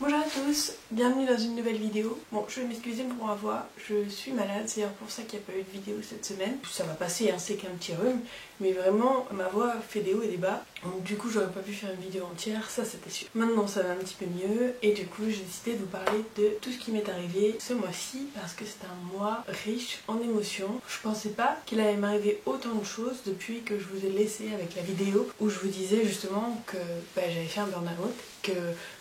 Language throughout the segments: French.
Bonjour à tous, bienvenue dans une nouvelle vidéo. Bon, je vais m'excuser pour ma voix, je suis malade, c'est pour ça qu'il n'y a pas eu de vidéo cette semaine. Ça va passer, hein, c'est qu'un petit rhume, mais vraiment ma voix fait des hauts et des bas. Donc du coup j'aurais pas pu faire une vidéo entière, ça c'était sûr. Maintenant ça va un petit peu mieux et du coup j'ai décidé de vous parler de tout ce qui m'est arrivé ce mois-ci parce que c'est un mois riche en émotions. Je pensais pas qu'il allait m'arriver autant de choses depuis que je vous ai laissé avec la vidéo où je vous disais justement que j'avais fait un burn-out, que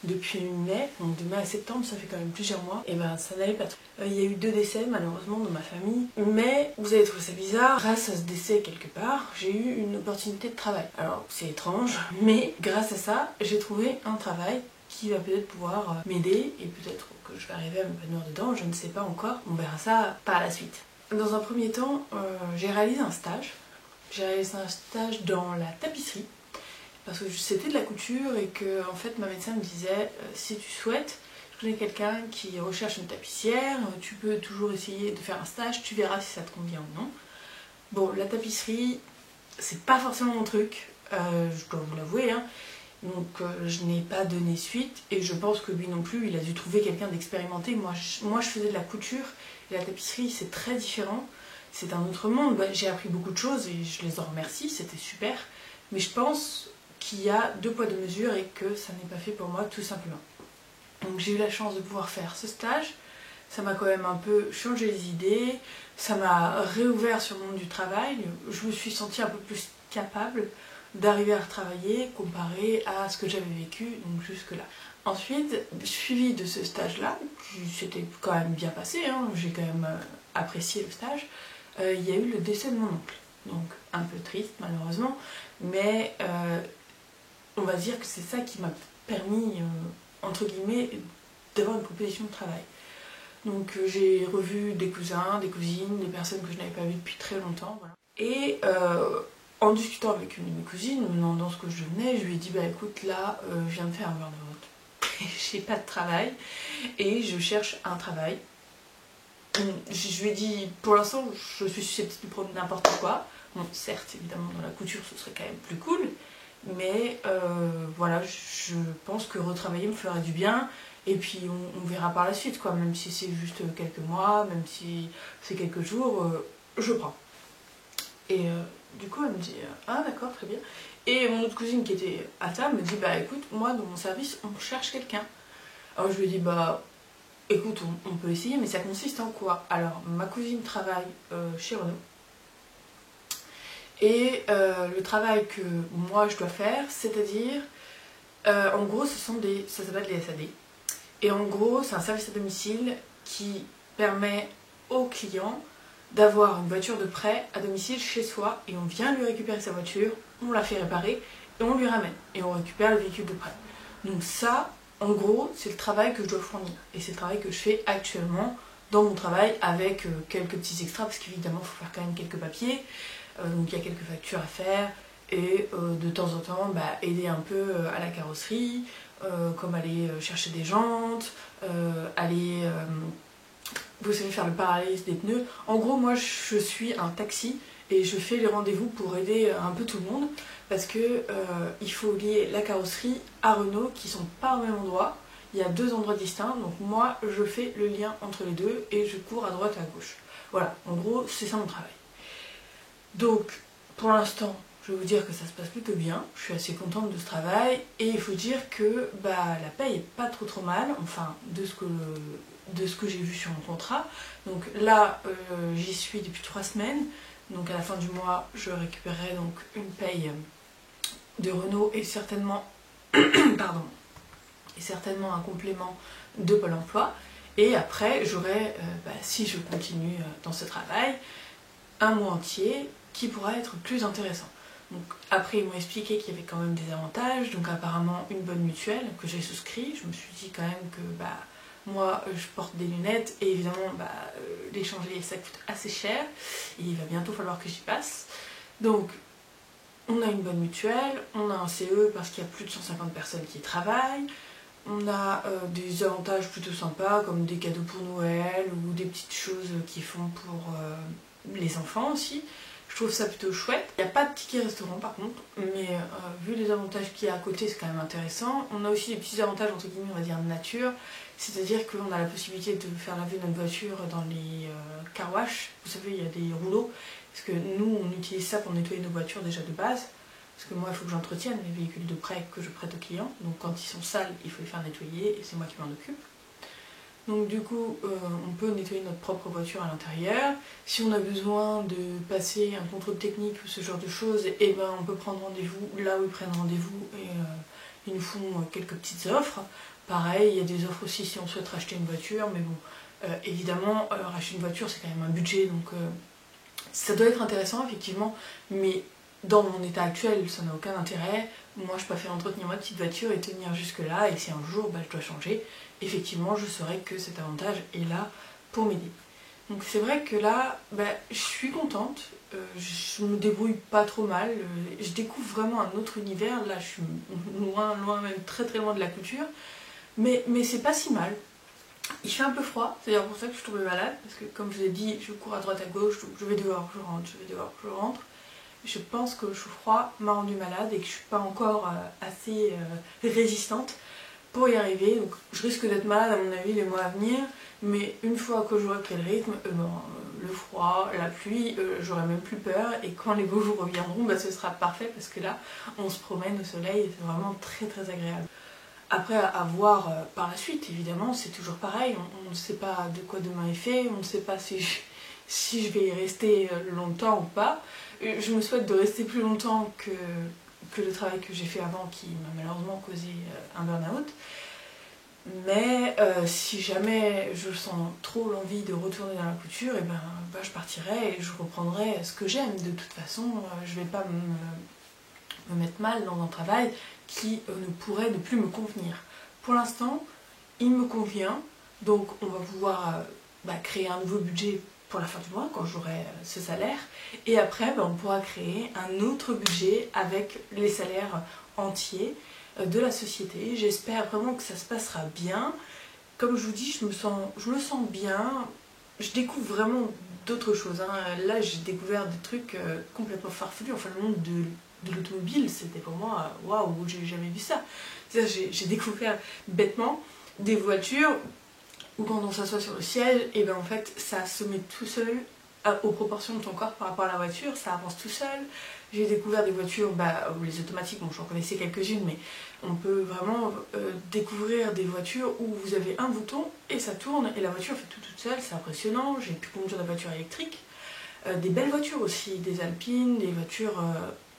depuis mai, donc de mai à septembre, ça fait quand même plusieurs mois, et ça n'allait pas trop. Il y a eu 2 décès malheureusement dans ma famille, mais vous allez trouver ça bizarre, grâce à ce décès quelque part, j'ai eu une opportunité de travail. Alors c'est étrange, mais grâce à ça, j'ai trouvé un travail qui va peut-être pouvoir m'aider, et peut-être que je vais arriver à m'épanouir dedans, je ne sais pas encore, on verra ça par la suite. Dans un premier temps, j'ai réalisé un stage. J'ai réalisé un stage dans la tapisserie, parce que c'était de la couture et que en fait ma médecin me disait si tu souhaites, je connais quelqu'un qui recherche une tapissière, tu peux toujours essayer de faire un stage, tu verras si ça te convient ou non. Bon, la tapisserie, c'est pas forcément mon truc, je dois vous l'avouer, hein. Donc je n'ai pas donné suite et je pense que lui non plus, il a dû trouver quelqu'un d'expérimenté. Moi je faisais de la couture et la tapisserie c'est très différent, c'est un autre monde. J'ai appris beaucoup de choses et je les en remercie, c'était super, mais je pense qu'il y a 2 poids 2 mesures et que ça n'est pas fait pour moi tout simplement. Donc j'ai eu la chance de pouvoir faire ce stage, ça m'a quand même un peu changé les idées, ça m'a réouvert sur le monde du travail, je me suis sentie un peu plus capable d'arriver à retravailler comparé à ce que j'avais vécu donc jusque là. Ensuite, suivi de ce stage là, qui s'était quand même bien passé, hein, j'ai quand même apprécié le stage, il y a eu le décès de mon oncle. Donc un peu triste malheureusement, mais on va dire que c'est ça qui m'a permis, entre guillemets, d'avoir une proposition de travail. Donc j'ai revu des cousins, des cousines, des personnes que je n'avais pas vues depuis très longtemps. Voilà. Et en discutant avec une de mes cousines, me demandant ce que je devenais, je lui ai dit bah écoute là, je viens de faire un burn-out. J'ai pas de travail et je cherche un travail. Je lui ai dit pour l'instant je suis susceptible de prendre n'importe quoi. Bon certes évidemment dans la couture ce serait quand même plus cool. Mais voilà, je pense que retravailler me ferait du bien et puis on verra par la suite quoi, même si c'est juste quelques mois, même si c'est quelques jours, je prends. Et du coup elle me dit ah d'accord très bien. Et mon autre cousine qui était à table me dit bah écoute moi dans mon service on cherche quelqu'un. Alors je lui ai dit bah écoute on peut essayer mais ça consiste en quoi? Alors ma cousine travaille chez Renault. Et le travail que moi je dois faire, c'est-à-dire, en gros, ça s'appelle les SAD. Et en gros, c'est un service à domicile qui permet au client d'avoir une voiture de prêt à domicile chez soi et on vient lui récupérer sa voiture, on la fait réparer et on lui ramène et on récupère le véhicule de prêt. Donc ça, en gros, c'est le travail que je dois fournir et c'est le travail que je fais actuellement dans mon travail avec quelques petits extras parce qu'évidemment, il faut faire quand même quelques papiers. Donc il y a quelques factures à faire et de temps en temps aider un peu à la carrosserie, comme aller chercher des jantes, aller vous savez faire le parallélisme des pneus. En gros moi je suis un taxi et je fais les rendez-vous pour aider un peu tout le monde parce que il faut lier la carrosserie à Renault qui sont pas au même endroit. Il y a 2 endroits distincts, donc moi je fais le lien entre les deux et je cours à droite et à gauche. Voilà, en gros c'est ça mon travail. Donc, pour l'instant, je vais vous dire que ça se passe plutôt bien. Je suis assez contente de ce travail. Et il faut dire que la paye est pas trop mal. Enfin, de ce que j'ai vu sur mon contrat. Donc là, j'y suis depuis 3 semaines. Donc à la fin du mois, je récupérerai donc une paye de Renault et certainement, pardon, et certainement un complément de Pôle emploi. Et après, j'aurai, si je continue dans ce travail, un mois entier qui pourra être plus intéressant. Donc après ils m'ont expliqué qu'il y avait quand même des avantages, donc apparemment une bonne mutuelle que j'ai souscrit. Je me suis dit quand même que moi je porte des lunettes et évidemment les changer ça coûte assez cher et il va bientôt falloir que j'y passe. Donc on a une bonne mutuelle, on a un CE parce qu'il y a plus de 150 personnes qui y travaillent, on a des avantages plutôt sympas comme des cadeaux pour Noël ou des petites choses qu'ils font pour les enfants aussi. Je trouve ça plutôt chouette. Il n'y a pas de ticket restaurant par contre, mais vu les avantages qu'il y a à côté, c'est quand même intéressant. On a aussi des petits avantages entre guillemets, on va dire nature, c'est-à-dire qu'on a la possibilité de faire laver notre voiture dans les car wash. Vous savez, il y a des rouleaux, parce que nous on utilise ça pour nettoyer nos voitures déjà de base. Parce que moi il faut que j'entretienne les véhicules de prêt que je prête aux clients, donc quand ils sont sales, il faut les faire nettoyer et c'est moi qui m'en occupe. Donc du coup, on peut nettoyer notre propre voiture à l'intérieur. Si on a besoin de passer un contrôle technique ou ce genre de choses, et ben on peut prendre rendez-vous là où ils prennent rendez-vous et ils nous font quelques petites offres. Pareil, il y a des offres aussi si on souhaite racheter une voiture, mais bon, évidemment, racheter une voiture c'est quand même un budget, donc ça doit être intéressant effectivement, mais dans mon état actuel, ça n'a aucun intérêt. Moi, je préfère entretenir ma petite voiture et tenir jusque-là. Et si un jour, je dois changer, effectivement, je saurai que cet avantage est là pour m'aider. Donc c'est vrai que là, je suis contente. Je me débrouille pas trop mal. Je découvre vraiment un autre univers. Là, je suis loin, même très très loin de la couture. Mais c'est pas si mal. Il fait un peu froid, c'est d'ailleurs pour ça que je suis tombée malade. Parce que comme je vous ai dit, je cours à droite à gauche, donc je vais dehors, je rentre, je vais dehors, je rentre. Je pense que le chaud froid m'a rendue malade et que je suis pas encore assez résistante pour y arriver. Donc je risque d'être malade à mon avis les mois à venir, mais une fois que j'aurai pris le rythme, le froid, la pluie, j'aurai même plus peur et quand les beaux jours reviendront, ce sera parfait parce que là on se promène au soleil et c'est vraiment très très agréable. Après à voir par la suite, évidemment, c'est toujours pareil, on ne sait pas de quoi demain est fait, on ne sait pas si je vais y rester longtemps ou pas. Je me souhaite de rester plus longtemps que le travail que j'ai fait avant qui m'a malheureusement causé un burn-out. Mais si jamais je sens trop l'envie de retourner dans la couture, je partirai et je reprendrai ce que j'aime. De toute façon, je ne vais pas me mettre mal dans un travail qui ne pourrait ne plus me convenir. Pour l'instant, il me convient, donc on va pouvoir créer un nouveau budget pour la fin du mois, quand j'aurai ce salaire. Et après, on pourra créer un autre budget avec les salaires entiers de la société. J'espère vraiment que ça se passera bien. Comme je vous dis, je me sens bien. Je découvre vraiment d'autres choses. Là, j'ai découvert des trucs complètement farfelus. Enfin, le monde de l'automobile, c'était pour moi, waouh, j'ai jamais vu ça. J'ai découvert bêtement des voitures où quand on s'assoit sur le siège, et en fait ça se met tout seul aux proportions de ton corps par rapport à la voiture, ça avance tout seul. J'ai découvert des voitures, les automatiques, bon j'en connaissais quelques-unes, mais on peut vraiment découvrir des voitures où vous avez un bouton et ça tourne et la voiture fait tout toute seule, c'est impressionnant. J'ai pu conduire des voitures électriques, des belles voitures aussi, des Alpines, des voitures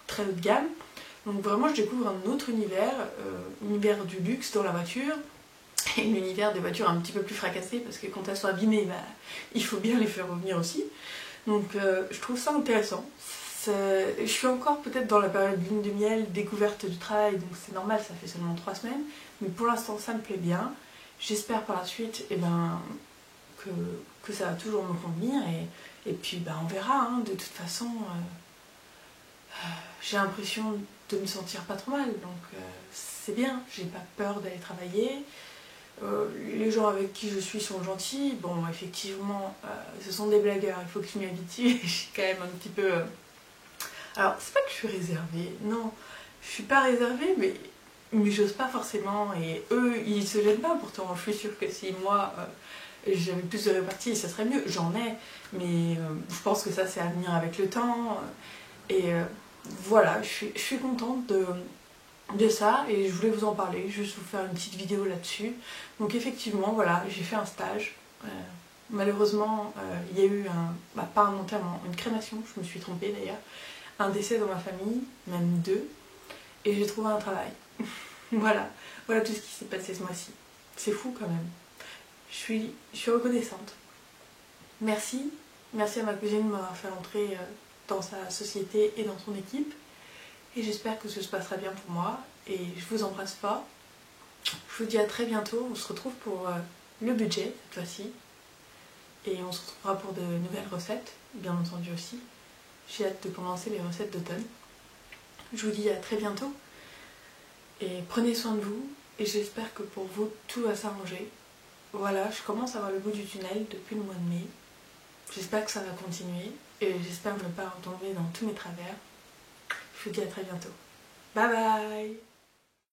très haut de gamme. Donc vraiment je découvre un autre univers du luxe dans la voiture. Et l'univers des voitures un petit peu plus fracassées parce que quand elles sont abîmées, il faut bien les faire revenir aussi. Donc je trouve ça intéressant. Je suis encore peut-être dans la période lune de miel, découverte du travail, donc c'est normal, ça fait seulement 3 semaines. Mais pour l'instant ça me plaît bien. J'espère par la suite que ça va toujours me convenir. Et puis on verra, de toute façon. J'ai l'impression de me sentir pas trop mal, donc c'est bien, j'ai pas peur d'aller travailler. Les gens avec qui je suis sont gentils. Bon, effectivement, ce sont des blagueurs, il faut que je m'y habitue. Je suis quand même un petit peu... Alors, c'est pas que je suis réservée, non. Je suis pas réservée, mais j'ose pas forcément. Et eux, ils se gênent pas. Pourtant, je suis sûre que si moi, j'avais plus de répartie, ça serait mieux. J'en ai, mais je pense que ça, c'est à venir avec le temps. Et voilà, je suis contente de ça et je voulais vous en parler, juste vous faire une petite vidéo là-dessus. Donc effectivement, voilà, j'ai fait un stage. Malheureusement, il y a eu pas un enterrement, une crémation, je me suis trompée d'ailleurs, un décès dans ma famille, même 2, et j'ai trouvé un travail. Voilà tout ce qui s'est passé ce mois-ci. C'est fou quand même. Je suis reconnaissante. Merci à ma cousine de m'avoir fait entrer dans sa société et dans son équipe. Et j'espère que ce se passera bien pour moi. Et je vous embrasse fort. Je vous dis à très bientôt. On se retrouve pour le budget cette fois-ci. Et on se retrouvera pour de nouvelles recettes, bien entendu aussi. J'ai hâte de commencer les recettes d'automne. Je vous dis à très bientôt. Et prenez soin de vous. Et j'espère que pour vous, tout va s'arranger. Voilà, je commence à voir le bout du tunnel depuis le mois de mai. J'espère que ça va continuer. Et j'espère ne pas retomber dans tous mes travers. Je vous dis à très bientôt. Bye bye.